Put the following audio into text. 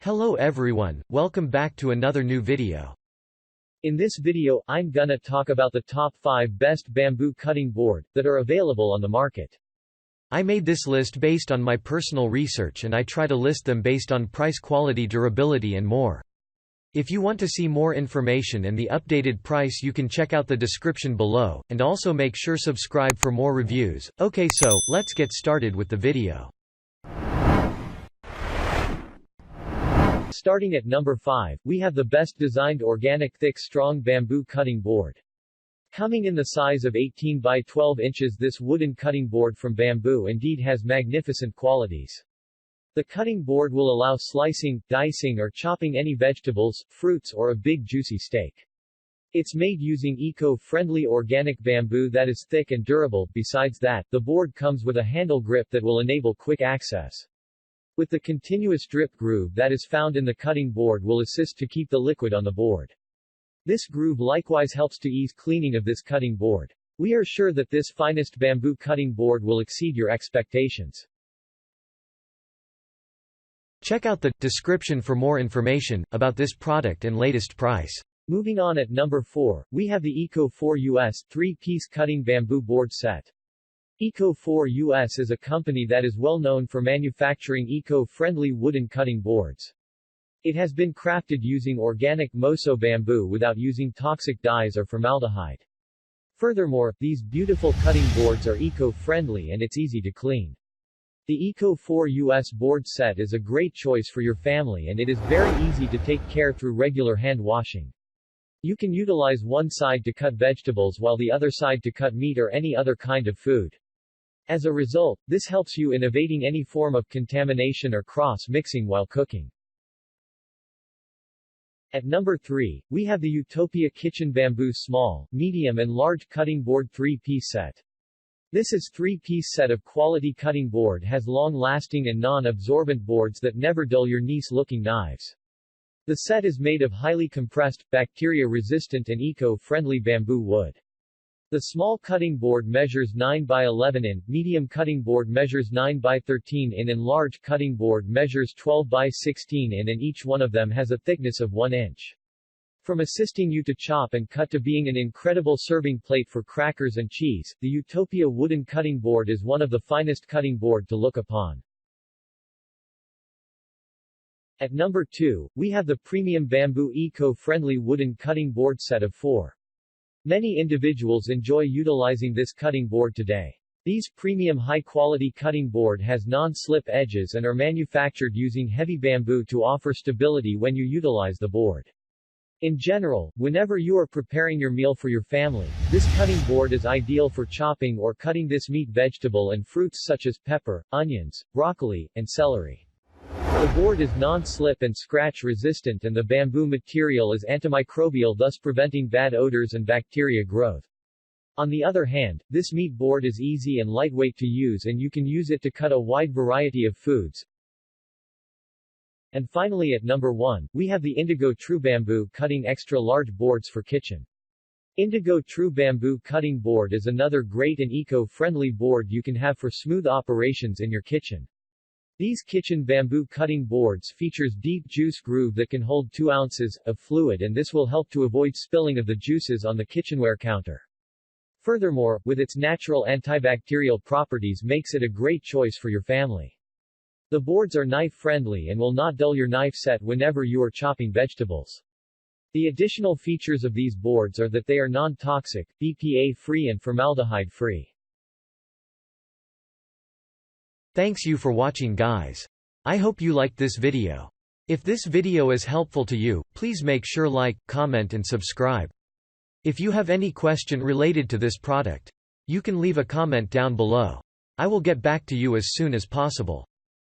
Hello everyone, welcome back to another new video. In this video, I'm gonna talk about the top 5 best bamboo cutting board that are available on the market. I made this list based on my personal research and I try to list them based on price, quality, durability and more. If you want to see more information and the updated price, you can check out the description below, and also make sure subscribe for more reviews. Okay, so let's get started with the video. Starting at number 5, we have the best designed organic thick strong bamboo cutting board. Coming in the size of 18 by 12 inches, this wooden cutting board from bamboo indeed has magnificent qualities. The cutting board will allow slicing, dicing or chopping any vegetables, fruits or a big juicy steak. It's made using eco-friendly organic bamboo that is thick and durable. Besides that, the board comes with a handle grip that will enable quick access. With the continuous drip groove that is found in the cutting board will assist to keep the liquid on the board. This groove likewise helps to ease cleaning of this cutting board. We are sure that this finest bamboo cutting board will exceed your expectations. Check out the description for more information about this product and latest price. Moving on at number 4, we have the EcoforUS 3-piece cutting bamboo board set. EcoforUS is a company that is well known for manufacturing eco-friendly wooden cutting boards. It has been crafted using organic Moso bamboo without using toxic dyes or formaldehyde. Furthermore, these beautiful cutting boards are eco-friendly and it's easy to clean. The EcoforUS board set is a great choice for your family and it is very easy to take care through regular hand washing. You can utilize one side to cut vegetables while the other side to cut meat or any other kind of food. As a result, this helps you in evading any form of contamination or cross-mixing while cooking. At number 3, we have the Utopia Kitchen Bamboo Small, Medium and Large Cutting Board 3-piece set. This is 3-piece set of quality cutting board has long-lasting and non-absorbent boards that never dull your nice-looking knives. The set is made of highly compressed, bacteria-resistant and eco-friendly bamboo wood. The small cutting board measures 9 by 11 in, medium cutting board measures 9 by 13 in and large cutting board measures 12 by 16 in, and each one of them has a thickness of 1 inch. From assisting you to chop and cut to being an incredible serving plate for crackers and cheese, the Utopia wooden cutting board is one of the finest cutting board to look upon. At number 2, we have the premium bamboo eco-friendly wooden cutting board set of 4. Many individuals enjoy utilizing this cutting board today. These premium high-quality cutting board has non-slip edges and are manufactured using heavy bamboo to offer stability when you utilize the board. In general, whenever you are preparing your meal for your family, this cutting board is ideal for chopping or cutting this meat, vegetable and fruits such as pepper, onions, broccoli, and celery. The board is non-slip and scratch resistant and the bamboo material is antimicrobial, thus preventing bad odors and bacteria growth. On the other hand, this meat board is easy and lightweight to use and you can use it to cut a wide variety of foods. And finally at number 1, we have the Indigo True Bamboo Cutting Extra Large Boards for Kitchen. Indigo True Bamboo Cutting Board is another great and eco-friendly board you can have for smooth operations in your kitchen. These kitchen bamboo cutting boards features deep juice groove that can hold 2 ounces of fluid, and this will help to avoid spilling of the juices on the kitchenware counter. Furthermore, with its natural antibacterial properties makes it a great choice for your family. The boards are knife-friendly and will not dull your knife set whenever you are chopping vegetables. The additional features of these boards are that they are non-toxic, BPA-free and formaldehyde-free. Thanks you for watching guys. I hope you liked this video. If this video is helpful to you, please make sure like, comment and subscribe. If you have any question related to this product, you can leave a comment down below. I will get back to you as soon as possible.